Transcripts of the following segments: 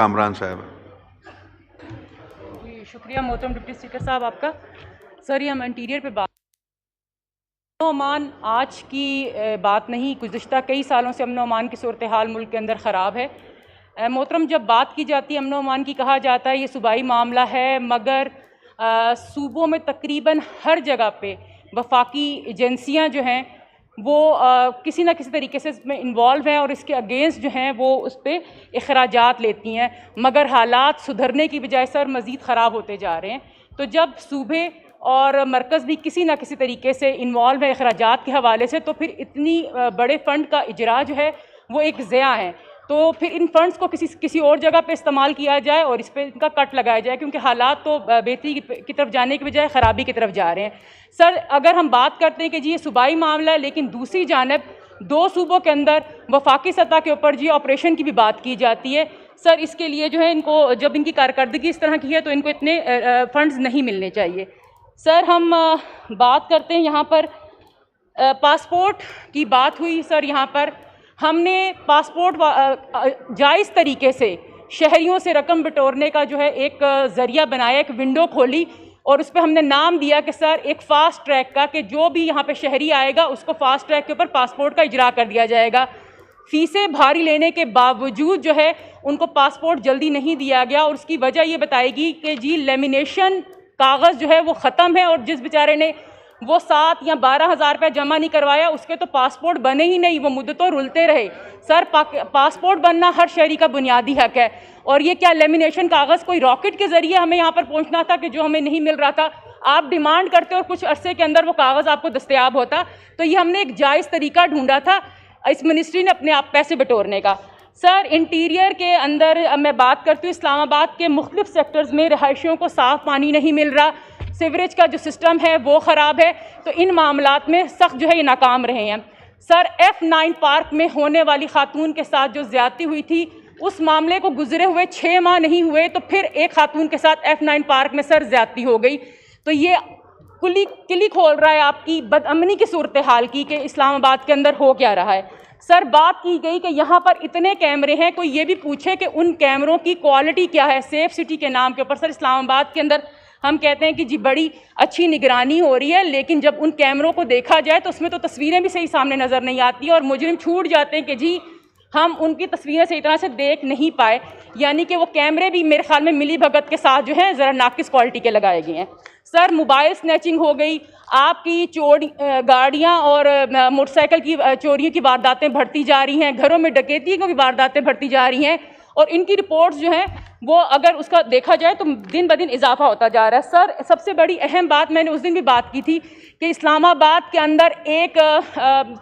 कामरान साहब। जी शुक्रिया मोहतरम डिप्टी स्पीकर साहब आपका। सर, ये हम इंटीरियर पे बात, अमन आज की बात नहीं, गुज़िश्ता कई सालों से अमन अमान की सूरत हाल मुल्क के अंदर ख़राब है। मोहतरम, जब बात की जाती है अमन अमान की, कहा जाता है ये सूबाई मामला है, मगर सूबों में तकरीबन हर जगह पे वफाकी एजेंसियाँ जो हैं वो किसी न किसी तरीके से इसमें इन्वॉल्व हैं और इसके अगेंस्ट जो हैं वो उस पर अखराजात लेती हैं, मगर हालात सुधरने की बजाय सर मज़ीद ख़राब होते जा रहे हैं। तो जब सूबे और मरकज़ भी किसी न किसी तरीके से इन्वॉल्व है अखराजात के हवाले से, तो फिर इतनी बड़े फ़ंड का इजरा जो है वो एक ज़िया है। तो फिर इन फंड्स को किसी और जगह पे इस्तेमाल किया जाए और इस पर इनका कट लगाया जाए, क्योंकि हालात तो बेहतरी की तरफ जाने के बजाय ख़राबी की तरफ जा रहे हैं। सर, अगर हम बात करते हैं कि जी ये सूबाई मामला है, लेकिन दूसरी जानब दो सूबों के अंदर वफाकी सतह के ऊपर जी ऑपरेशन की भी बात की जाती है। सर, इसके लिए जो है इनको, जब इनकी कारकर्दगी इस तरह की है तो इनको इतने फ़ंड्स नहीं मिलने चाहिए। सर, हम बात करते हैं यहाँ पर पासपोर्ट की बात हुई। सर, यहाँ पर हमने पासपोर्ट जायज़ तरीके से शहरियों से रकम बटोरने का जो है एक ज़रिया बनाया, एक विंडो खोली और उस पर हमने नाम दिया कि सर एक फ़ास्ट ट्रैक का, कि जो भी यहाँ पे शहरी आएगा उसको फ़ास्ट ट्रैक के ऊपर पासपोर्ट का इजरा कर दिया जाएगा। फ़ीसें भारी लेने के बावजूद जो है उनको पासपोर्ट जल्दी नहीं दिया गया और उसकी वजह ये बताएगी कि जी लेमिनेशन कागज़ जो है वो ख़त्म है और जिस बेचारे ने वो 7 या 12 हज़ार रुपये जमा नहीं करवाया उसके तो पासपोर्ट बने ही नहीं, वो मुद्दतों रुलते रहे। सर, पासपोर्ट बनना हर शहरी का बुनियादी हक है और ये क्या लेमिनेशन कागज़ कोई रॉकेट के ज़रिए हमें यहाँ पर पहुँचना था कि जो हमें नहीं मिल रहा था? आप डिमांड करते और कुछ अरसे के अंदर वो कागज़ आपको दस्तयाब होता। तो ये हमने एक जायज़ तरीका ढूंढा था इस मिनिस्ट्री ने अपने आप पैसे बटोरने का। सर, इंटीरियर के अंदर मैं बात करती हूँ, इस्लामाबाद के मुख्तलिफ सेक्टर्स में रहायशियों को साफ़ पानी नहीं मिल रहा, सीवरेज का जो सिस्टम है वो ख़राब है। तो इन मामलात में सख्त जो है ये नाकाम रहे हैं। सर, F9 पार्क में होने वाली खातून के साथ जो ज़्यादती हुई थी, उस मामले को गुजरे हुए 6 माह नहीं हुए तो फिर एक खातून के साथ F9 पार्क में सर ज़्यादती हो गई। तो ये किली खोल रहा है आपकी बदअमनी की सूरत हाल की कि इस्लामाबाद के अंदर हो क्या रहा है। सर, बात की गई कि यहाँ पर इतने कैमरे हैं, कोई ये भी पूछे कि उन कैमरों की क्वालिटी क्या है सेफ सिटी के नाम के ऊपर। सर, इस्लामाबाद के अंदर हम कहते हैं कि जी बड़ी अच्छी निगरानी हो रही है, लेकिन जब उन कैमरों को देखा जाए तो उसमें तो तस्वीरें भी सही सामने नज़र नहीं आती और मुजरिम छूट जाते हैं कि जी हम उनकी तस्वीरें सही तरह से देख नहीं पाए, यानी कि वो कैमरे भी मेरे ख्याल में मिली भगत के साथ जो है ज़रा नाकिस क्वालिटी के लगाए गए हैं। सर, मोबाइल स्नैचिंग हो गई, आपकी गाड़ियाँ और मोटरसाइकिल की चोरियों की वारदातें बढ़ती जा रही हैं, घरों में डकैती की वारदातें बढ़ती जा रही हैं और इनकी रिपोर्ट्स जो हैं वो अगर उसका देखा जाए तो दिन ब दिन इजाफा होता जा रहा है। सर, सबसे बड़ी अहम बात मैंने उस दिन भी बात की थी कि इस्लामाबाद के अंदर एक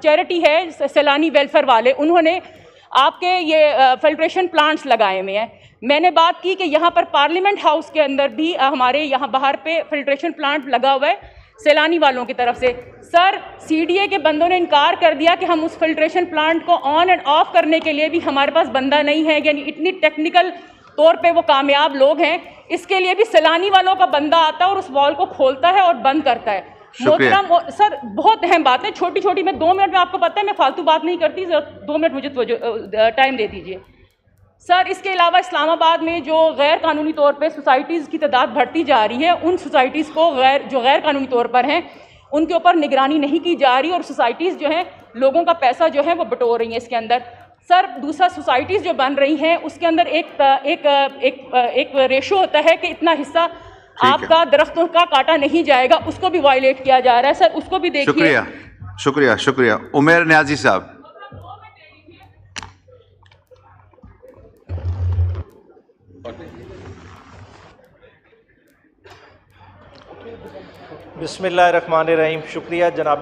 चैरिटी है सैलानी वेलफेयर वाले, उन्होंने आपके ये फिल्ट्रेशन प्लांट्स लगाए हुए हैं। मैंने बात की कि यहाँ पर पार्लियामेंट हाउस के अंदर भी हमारे यहाँ बाहर पे फिल्ट्रेशन प्लांट लगा हुआ है सैलानी वालों की तरफ से। सर, CDA के बंदों ने इनकार कर दिया कि हम उस फिल्ट्रेशन प्लांट को ऑन एंड ऑफ करने के लिए भी हमारे पास बंदा नहीं है, यानी इतनी टेक्निकल तौर पे वो कामयाब लोग हैं। इसके लिए भी सैलानी वालों का बंदा आता है और उस वॉल को खोलता है और बंद करता है। मोहतरम सर, बहुत अहम बात है, छोटी छोटी, मैं 2 मिनट में, आपको पता है मैं फालतू बात नहीं करती, 2 मिनट मुझे टाइम दे दीजिए। सर, इसके अलावा इस्लामाबाद में जो गैर कानूनी तौर पे सोसाइटीज़ की तादाद बढ़ती जा रही है, उन सोसाइटीज़ को जो गैर कानूनी तौर पर हैं उनके ऊपर निगरानी नहीं की जा रही और सोसाइटीज़ जो हैं लोगों का पैसा जो है वो बटोर रही हैं इसके अंदर। सर, दूसरा, सोसाइटीज़ जो बन रही हैं उसके अंदर एक रेशो होता है कि इतना हिस्सा आपका दरख्तों का काटा नहीं जाएगा, उसको भी वायलेट किया जा रहा है। सर, उसको भी देखिए। शुक्रिया शुक्रिया शुक्रिया। उमेर न्याजी साहब। बिस्मिल्लाहिर्रहमानिर्रहीम। शुक्रिया जनाब